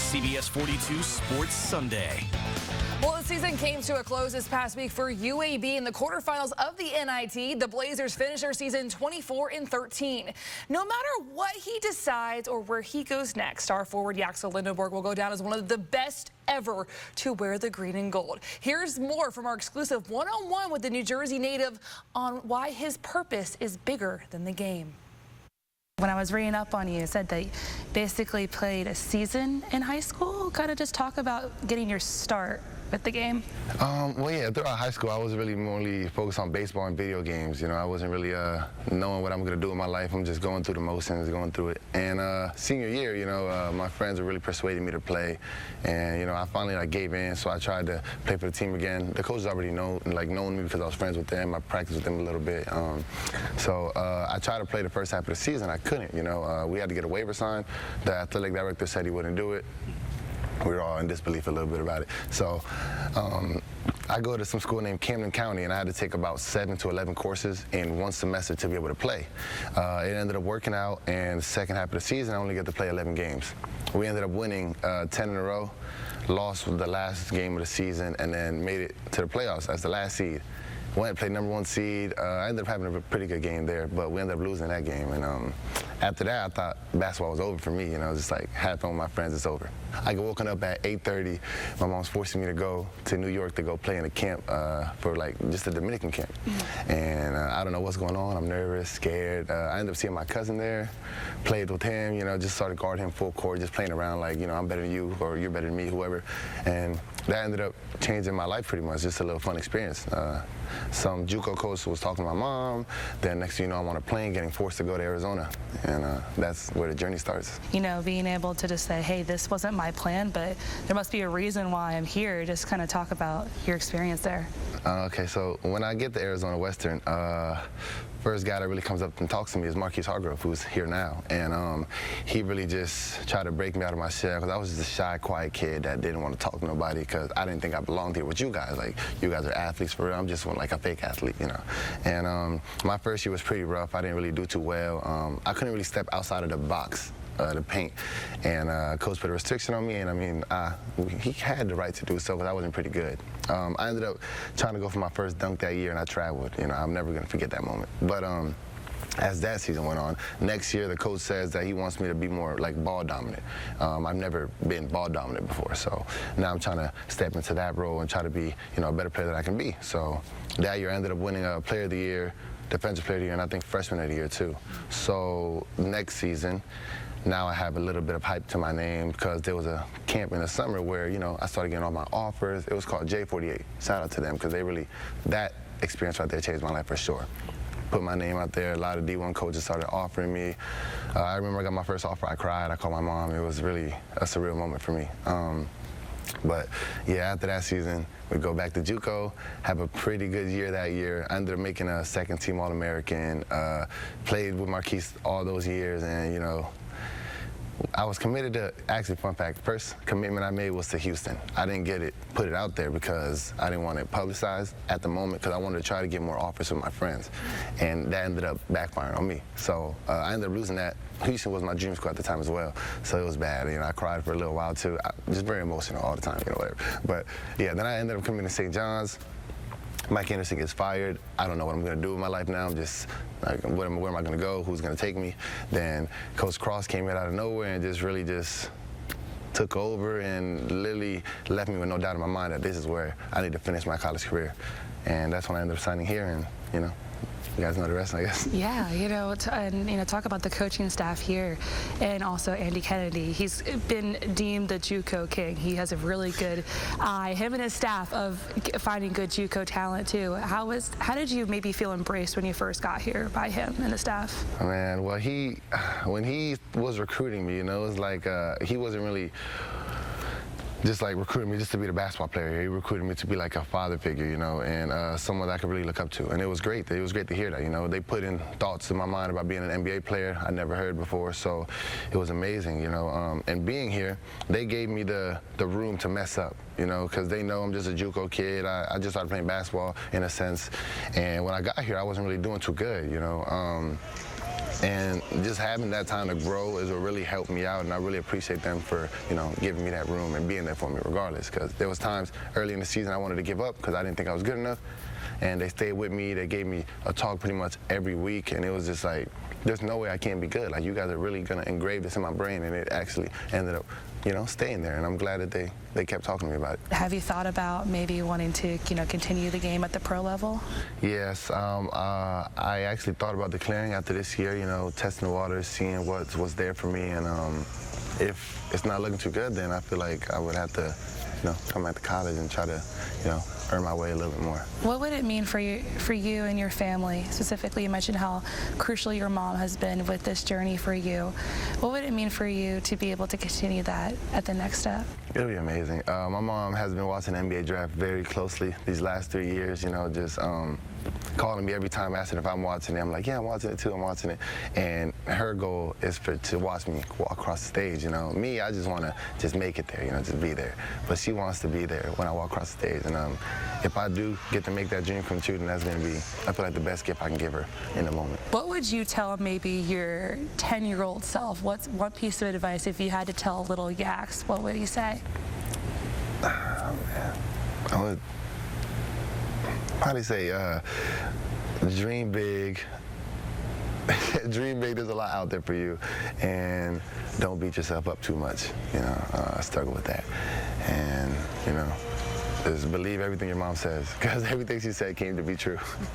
CBS 42 Sports Sunday. Well, the season came to a close this past week for UAB in the quarterfinals of the NIT. The Blazers finished their season 24-13. No matter what he decides or where he goes next, star forward Yaxel Lendeborg will go down as one of the best ever to wear the green and gold. Here's more from our exclusive one-on-one with the New Jersey native on why his purpose is bigger than the game. When I was reading up on you, it said that you basically played a season in high school. Kind of just talk about getting your start with the game. Well, yeah, throughout high school, I was really more focused on baseball and video games. You know, I wasn't really knowing what I'm going to do with my life. I'm just going through the motions, going through it. And senior year, you know, my friends were really persuading me to play. And, you know, I finally gave in, so I tried to play for the team again. The coaches already known me because I was friends with them. I practiced with them a little bit. So I tried to play the first half of the season. I couldn't, you know. We had to get a waiver signed. The athletic director said he wouldn't do it. We were all in disbelief a little bit about it. So I go to some school named Camden County, and I had to take about 7 to 11 courses in one semester to be able to play. It ended up working out, and the second half of the season, I only get to play 11 games. We ended up winning 10 in a row, lost the last game of the season, and then made it to the playoffs as the last seed. Went and played #1 seed. I ended up having a pretty good game there, but we ended up losing that game. And after that, I thought basketball was over for me. You know, just like had fun with my friends, it's over. I got woken up at 8:30. My mom's forcing me to go to New York to go play in a camp for just a Dominican camp. And I don't know what's going on. I'm nervous, scared. I ended up seeing my cousin there, played with him. You know, just started guarding him full court, just playing around like, you know, I'm better than you or you're better than me, whoever. And that ended up changing my life pretty much. Just a little fun experience. Some JUCO coach was talking to my mom. Then next thing you know, I'm on a plane getting forced to go to Arizona. And that's where the journey starts. You know, being able to just say, hey, this wasn't my plan, but there must be a reason why I'm here. Just kind of talk about your experience there. Okay, so when I get to Arizona Western, first guy that really comes up and talks to me is Marquise Hargrove, who's here now. And he really just tried to break me out of my shell, because I was just a shy, quiet kid that didn't want to talk to nobody because I didn't think I belonged here with you guys. Like, you guys are athletes for real. I'm just like a fake athlete, you know. And my first year was pretty rough. I didn't really do too well. I couldn't really step outside of the box. The paint, and coach put a restriction on me, and I mean, he had the right to do so because I wasn't pretty good. I ended up trying to go for my first dunk that year, and I traveled. You know, I'm never gonna forget that moment. But as that season went on, next year the coach says that he wants me to be more like ball dominant. I've never been ball dominant before, so now I'm trying to step into that role and try to be, you know, a better player than I can be. So that year I ended up winning a Player of the Year, Defensive Player of the Year, and I think Freshman of the Year too. So next season, now I have a little bit of hype to my name because there was a camp in the summer where, you know, I started getting all my offers. It was called J48. Shout out to them because they really, that experience right there changed my life for sure. Put my name out there. A lot of D1 coaches started offering me. I remember I got my first offer. I cried. I called my mom. It was really a surreal moment for me. But yeah, after that season, we go back to JUCO, have a pretty good year that year. I ended up making a second-team All-American, played with Marquise all those years, and, you know, I was committed to, actually, fun fact, first commitment I made was to Houston. I didn't put it out there because I didn't want it publicized at the moment because I wanted to try to get more offers with my friends. And that ended up backfiring on me. So I ended up losing that. Houston was my dream school at the time as well, so it was bad. You know, I cried for a little while too. Just very emotional all the time, you know, whatever. But yeah, then I ended up coming to St. John's. Mike Anderson gets fired. I don't know what I'm going to do with my life now. I'm just like, where am I going to go? Who's going to take me? Then Coach Cross came in out of nowhere and just really just took over and literally left me with no doubt in my mind that this is where I need to finish my college career. And that's when I ended up signing here, and, you know, you guys know the rest, I guess. Yeah, you know, talk about the coaching staff here, and also Andy Kennedy. He's been deemed the JUCO king. He has a really good eye, him and his staff, of finding good JUCO talent too. How did you maybe feel embraced when you first got here by him and the staff? Man, well, when he was recruiting me, you know, it was like he wasn't really just like recruiting me just to be the basketball player. He recruited me to be like a father figure, you know, and someone that I could really look up to. And it was great. It was great to hear that, you know. They put in thoughts in my mind about being an NBA player I never heard before, so it was amazing, you know. And being here, they gave me the room to mess up, you know, because they know I'm just a JUCO kid. I just started playing basketball in a sense. And when I got here, I wasn't really doing too good, you know. And just having that time to grow is what really helped me out, and I really appreciate them for, giving me that room and being there for me regardless, because there was times early in the season I wanted to give up because I didn't think I was good enough, and they stayed with me. They gave me a talk pretty much every week, and it was just like, there's no way I can't be good. Like, you guys are really going to engrave this in my brain, and it actually ended up, staying there, and I'm glad that they kept talking to me about it. Have you thought about maybe wanting to, continue the game at the pro level? Yes, I actually thought about declaring after this year, testing the waters, seeing what's there for me, and if it's not looking too good, then I feel like I would have to, come back to college and try to, earn my way a little bit more. What would it mean for you and your family? Specifically, you mentioned how crucial your mom has been with this journey for you. What would it mean for you to be able to continue that at the next step? It'll be amazing. My mom has been watching the NBA draft very closely these last 3 years, just calling me every time, asking if I'm watching it. I'm like, yeah, I'm watching it too, I'm watching it. And her goal is to watch me walk across the stage, Me, I just want to just make it there, just be there. But she wants to be there when I walk across the stage. And if I do get to make that dream come true, then that's going to be, I feel like, the best gift I can give her in the moment. What would you tell maybe your 10-year-old self? What's one piece of advice if you had to tell little Yax? What would you say? Oh, man. I would probably say, dream big. Dream big. There's a lot out there for you, and don't beat yourself up too much. I struggle with that, and just believe everything your mom says, because everything she said came to be true.